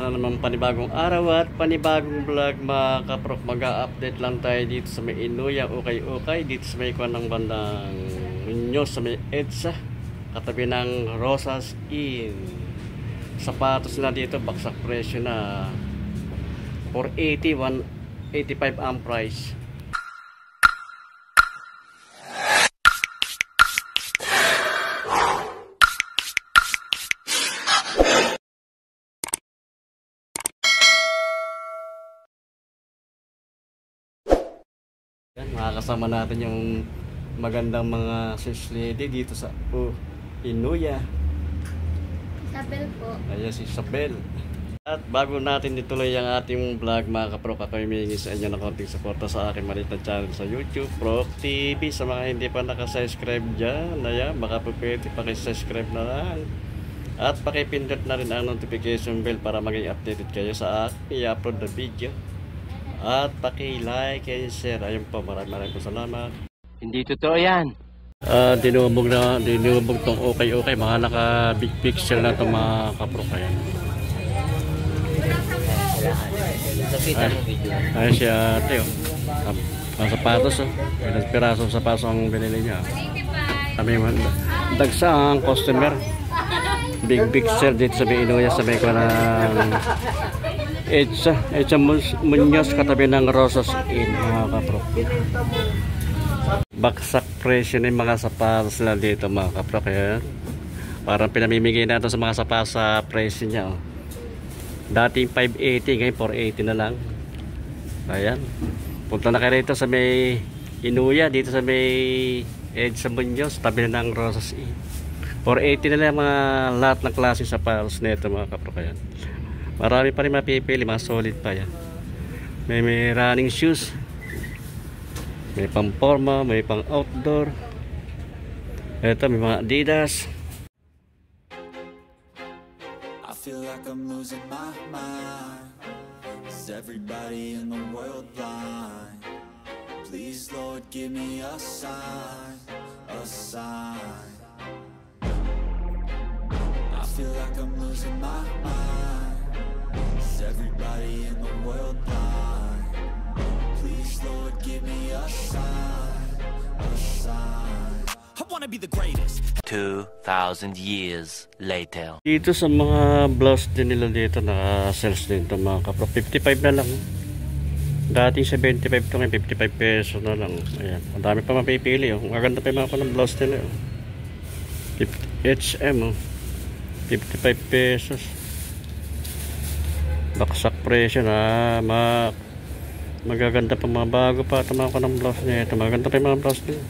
Isa na naman panibagong araw at panibagong vlog mga kaprok. Mag-update lang tayo dito sa may Inuya, ukay-ukay. Dito sa may kuwan ng bandang Muñoz, sa may EDSA, katabi ng Rosas Inn. Sapatos na dito, baksak presyo na 480, 185 ang price. Makakasama natin yung magandang mga sis lady dito sa Inuya. Isabel po. Ayan si Isabel. At bago natin ituloy ang ating vlog mga kaprok, ako humihingi sa inyo ng konting suporta sa aking maliit na channel sa YouTube, Prok TV. Sa mga hindi pa nakasubscribe dyan, ayan, baka po pwede pakisubscribe na lang. At pakipindot na rin ang notification bell para maging updated kayo sa aking i-upload na video. At paki-like and share. Ayun po, maraming po salamat. Hindi totoo yan. Dinubog tong okay. Mga naka-big picture na itong mga kaprok. Ayan. Ayan si ate. Mga sapatos. Ilang pirasong sapatos ang binili niya. Kami dagsa ang customer. Big picture dito sa Inuya. Sabi ko na EDSA Muñoz, katabi ng Rosas Inn mga kaprok. Baksak presyo ng mga sapatos na dito mga kaprok. Ayan. Parang pinamimigay natin sa mga sapatos sa presyo niya. Dating 580, ngayon 480 na lang. Ayan. Punta na kayo rito sa may Inuya, dito sa may EDSA Muñoz, tabi ng Rosas Inn. 480 na lang mga lahat ng klase sapatos nito mga kaprok. Ayan. Marami pa rin mapipili, mga solid pa yan. May running shoes, may pang forma, may pang outdoor. Ito may mga Adidas. I feel like I'm losing my mind. Is everybody in the world blind? Please Lord give me a sign, a sign. I feel like I'm losing my mind. Is everybody in the world blind? Please Lord give me a sign, a sign. I wanna be the greatest. 2,000 years later. Dito sa mga blouse din nila dito, naka-sales din ito mga kapro. 55 na lang. Dating 75 ito ngayon, 55 pesos na lang. Ayan, ang dami pa mapipili. Maganda pa yung mga ng blouse nila. HM 55 pesos. Baksak presyo na magaganda pa, mga bago pa ito mga ng blouse niya. Ito maganda pa yung mga blouse niya.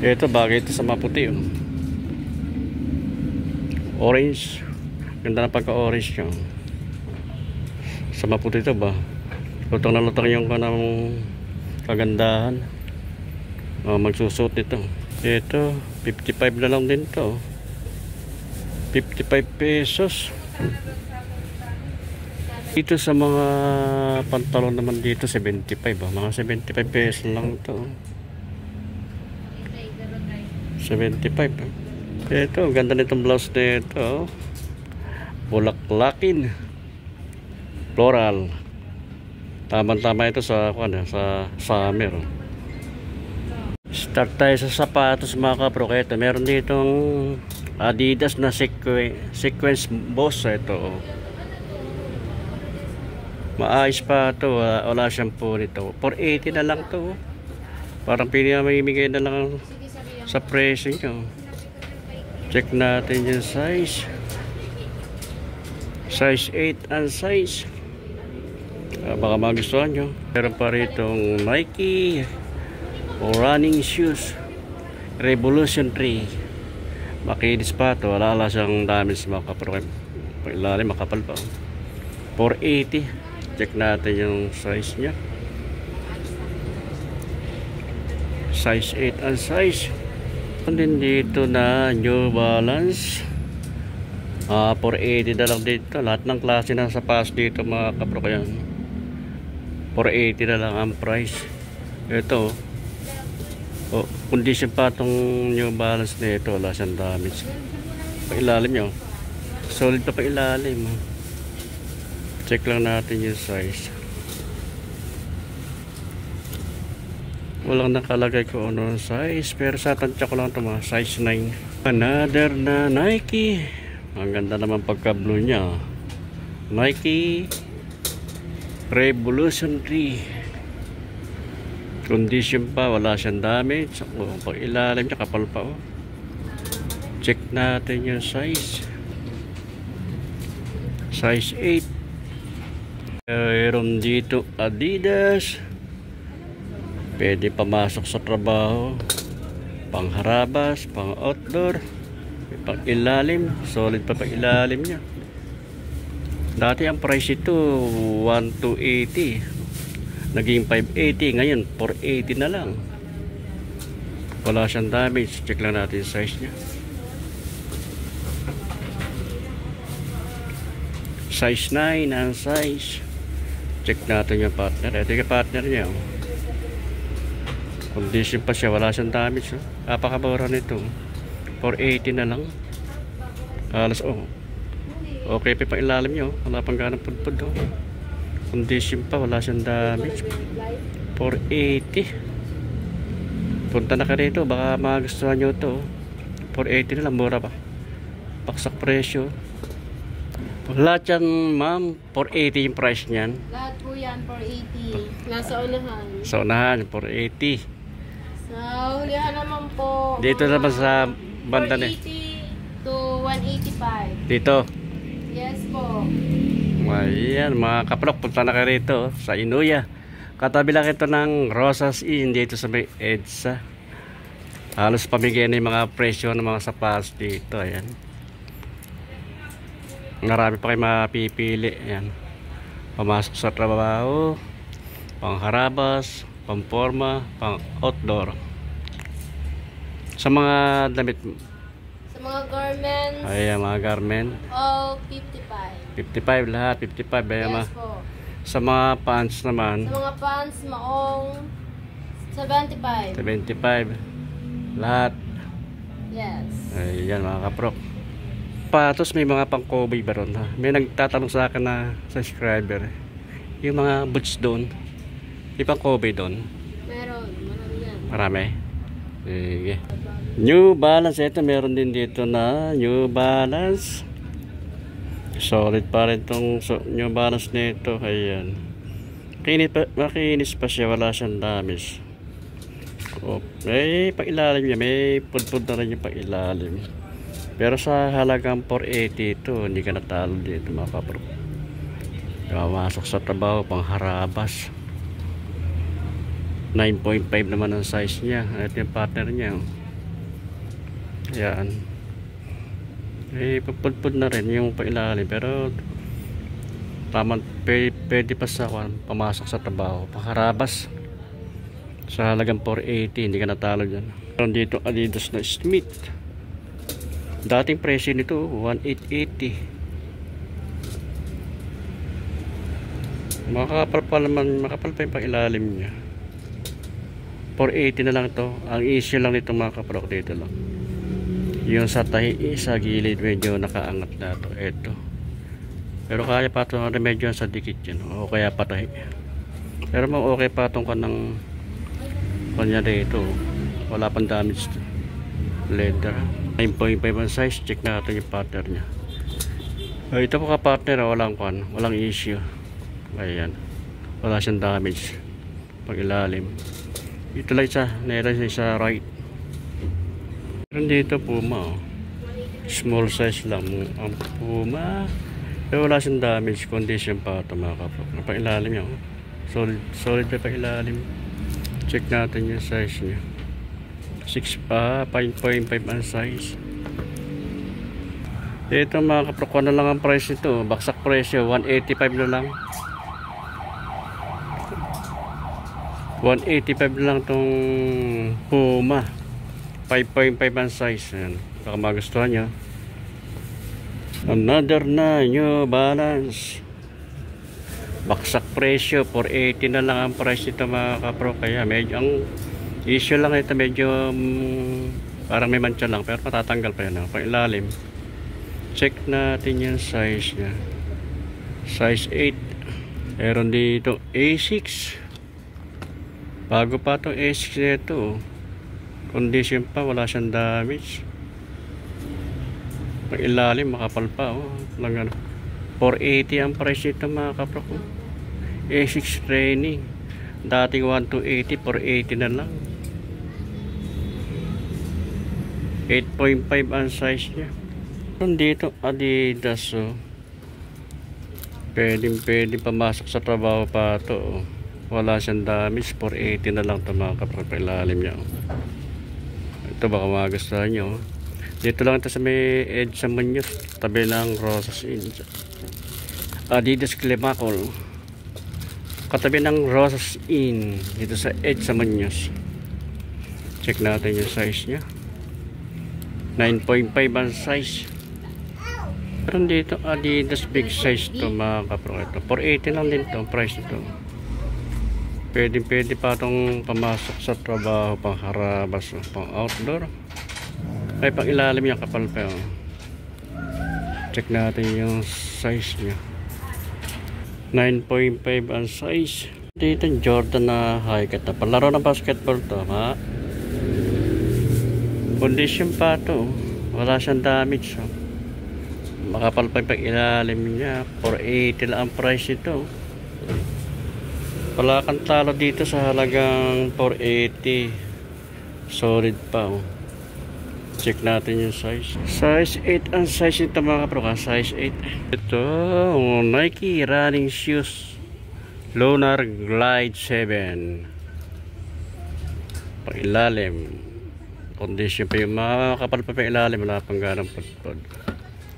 Ito bagay ito sa maputi. Orange, ganda na pagka orange niya. Sa maputi ito ba, lutang na lutang yung kanang kagandahan. Magsusot ito. Ito 55 na lang din to, 55 pesos. Dito sa mga pantalon naman dito 75 mga 75 pesos lang ito. 75. Ito, ganda nitong blouse nito. Bulaklakin, floral. Tama-tama ito sa summer. Start tayo sa sapatos mga kaprok. Ito, meron ditong Adidas na sequence boss. Ito maayos pa ito. Wala siyang po nito. 480 na lang ito. Parang pinamimigay na lang sa presyo nyo. Check natin yung size. Size 8 ang size. Baka magustuhan nyo. Meron pa ritong Nike running shoes Revolution 3. Makinis pa ito. Wala siyang damage mga kaprok. Ilalim makapal pa. 480. Check natin yung size nya. Size 8 ang size. Din dito na New Balance. 480 na lang dito. Lahat ng klase ng sapatos dito mga kaprok. 480 na lang ang price. Ito condition pa itong New Balance na ito. Wala siyang damage. Pailalim nyo Solid pa ilalim. Check lang natin yung size. Walang nakalagay ko ano size, pero sa tansya ko lang ito mga size 9. Another na Nike. Ang ganda naman pagka blue nya. Nike Revolution 3. Condition pa, wala siyang damage. Pag ilalim niya, kapal pa. Check natin yung size. Size 8. Meron dito Adidas. Pwede pamasok sa trabaho. Pang harabas, pang outdoor, pang ilalim. Solid pa pang ilalim niya. Dati ang price ito 1,280. Naging 580. Ngayon 480 na lang. Wala siyang damage. Check lang natin yung size niya. Size 9 ang size. Check natin yung partner. Ito yung partner niya. Condition pa siya, wala siyang damage. Napakabura nito. 480 na lang. Halos okay pa pang ilalim niyo. Wala pang ganang pudpud. Condition pa, wala siyang damage. 480. Punta na ka rito, baka magustuhan nyo ito. 480 na lang, mura pa. Paksak presyo. Lahat yan, ma'am, 480 yung price niyan. Lahat po yan, 480. Nasa unahan. Sa unahan, 480. Sa hulihan naman po. Dito naman sa banda na. 480 to 185. Dito. Yes po. Ayan, mga kaplok, punta na kayo rito sa Inuya. Katabi lang ito ng Rosas Inn dito sa may EDSA. Halos pamigay na yung mga presyo ng mga sapatos dito. Ayan. Marami pa kayo mapipili. Ayan. Pamasok sa trabaho, pang harabas, pang forma, pang outdoor. Sa mga damit, Sa mga garments, ayan, mga garment, all 55. 55 lahat, 55. Ayan, Yes po. sa mga pants naman, Sa mga pants, maong 75. 75 lahat. Yes. Ayan mga kaprok. Patos may mga pang Kobe ba ron, ha? May nagtatanong sa akin na subscriber, yung mga boots doon, di pang Kobe doon? Meron. Marami yan. Marami. Sige. New Balance, ito meron din dito na New Balance. Solid pa rin tong New Balance nito. Ayan. Makinis pa siya, wala siyang damage. May pailalim niya, may pudpud na rin yung pailalim. Pero sa halagang 480 ito, hindi ka natalo dito mga kapro. Masok sa trabaho, pang harabas. 9.5 naman ang size niya. Ito yung partner niya. Ayan. Pupudpud na rin yung pailalim. Pero tamang pwede pa sa pamasok sa trabaho, pang harabas. Sa halagang 480, hindi ka natalo dyan. Meron dito Adidas na Smith. Dating presyo nito 1,880. Makapal pa yung pang-ilalim niya. 480 na lang to. Ang issue lang nito mga kaprok, dito lang yung sa tahi, sa gilid medyo nakaangat na to. Ito. Pero kaya pa ito medyo sa dikit yun. O kaya patahi. Pero okay pa itong kanang kanya dito. Wala pang damage to. Leather. 9.5 ang size. Check natin yung partner nya. Ito po ka partner, walang issue. Ayan, wala siyang damage pag ilalim. Ito lang isa, meron sa right. Meron dito Puma, small size lang ang Puma, pero wala siyang damage. Condition pa ito mga kapag. Pag ilalim niya, solid pa pag ilalim. Check natin yung size niya. 5.5 ang size. Ito mga kaprok, na lang ang price nito. Baksak presyo, 185 na lang. 185 na lang tong Puma. 5.5 ang size. Ayan. Baka magustuhan nyo. Another na New Balance. Baksak presyo, 480 na lang ang price nito mga kaprok. Kaya medyo ang issue lang ito, medyo parang may mancha lang, pero matatanggal pa yan. Pang ilalim Check natin yung size niya. Size 8. Meron dito A6. Bago pa to A6 nito. Condition pa, wala siyang damage. Pag ilalim, makapal pa. Lang ano. 480 ang price nito mga kapro ko. A6 training. Dating 1280, 480 na lang. 8.5 ang size niya. Dito Adidas. Pwedeng pamasok sa trabaho pa to. Wala siyang damage. 480 na lang ito mga kapro. Ilalim niya. Ito baka magustuhan nyo. Dito lang ito sa may edge sa Muñoz, tabi ng Rosas Inn. Adidas Clemacol, katabi ng Rosas Inn, dito sa edge sa Muñoz. Check natin yung size nya. 9.5 ang size. Pero dito Adidas big size to mga kapro. Ito 480 lang din to price nito. Pwede pa itong pamasok sa trabaho, pang harabas, pang outdoor. Ay, pang ilalim yung kapal pa. Check natin yung size nya. 9.5 ang size. Dito Jordan na high cut. Palaro ng basketball to, ha? Condition pa to. Wala siyang damage. Makapal pa yung ilalim niya. 480 lang ang price ito. Wala kang talo dito sa halagang 480. Solid pa. Check natin yung size. Size 8 ang size nito mga kapro. Size 8. Ito, Nike running shoes. Lunar Glide 7. Pang ilalim. Condition pa yung mga kapal pa yung ilalim. Wala pang ganang pagpag.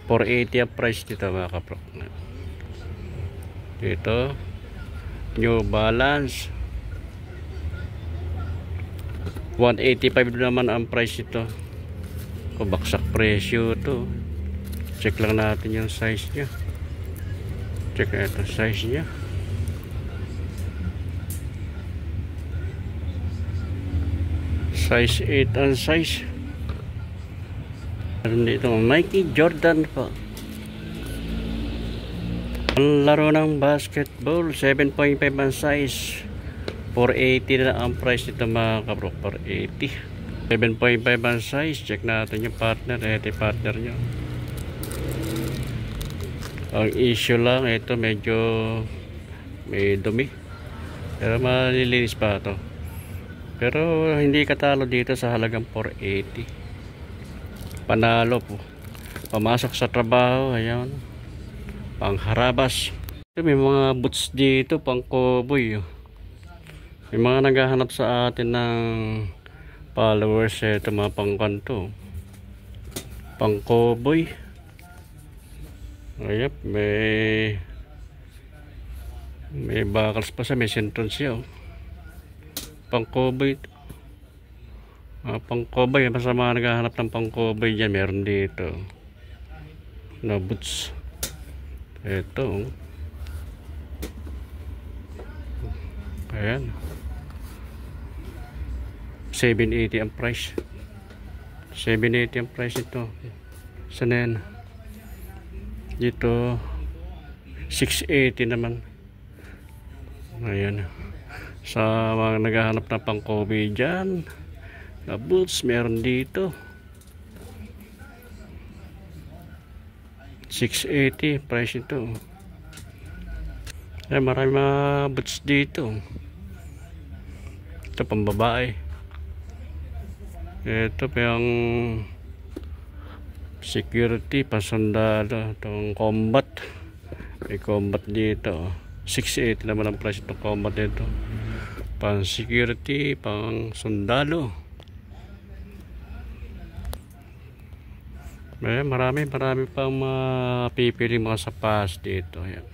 480 ang price dito mga kapro. Dito New Balance 185 naman ang price ito. Baksak presyo to. Check lang natin yung size nya. Check ito size nya. Size 8 ang size. Meron dito Nike Jordan po. Ang laro ng basketball 7.5 ang size. 480 na ang price nito mga kapro. 480. 7.5 ang size. Check natin yung partner. Ito yung partner nyo. Ang issue lang, ito medyo may dumi. Pero malilinis pa ito. Pero hindi katalo dito sa halagang 480. Panalo po. Pamasok sa trabaho. Ayan. Pangharabas. Ito, may mga boots dito. Pang cowboy. May mga naghahanap sa atin ng followers. Ito mga pangkanto. Pang cowboy. Ayap. May buckles pa siya. May sentron siya. Pang cowboy. Pang cowboy. Basta mga naghahanap ng pang cowboy dyan. Meron dito na boots. Ito. Ayan. 780 ang price. 780 ang price ito. Sana yan? Dito 680 naman. Ayan. Sa mga naghahanap na pang Kobe dyan, na boots meron dito 680 price ito. Ayan, marami mga boots dito. Ito pang babae. Ito pa yung security, pasundalo. Itong combat. May combat dito. 680 naman ang price itong combat dito. Pang security, pang sundalo. Marami pang mapipiling mga sapas dito. Ayan.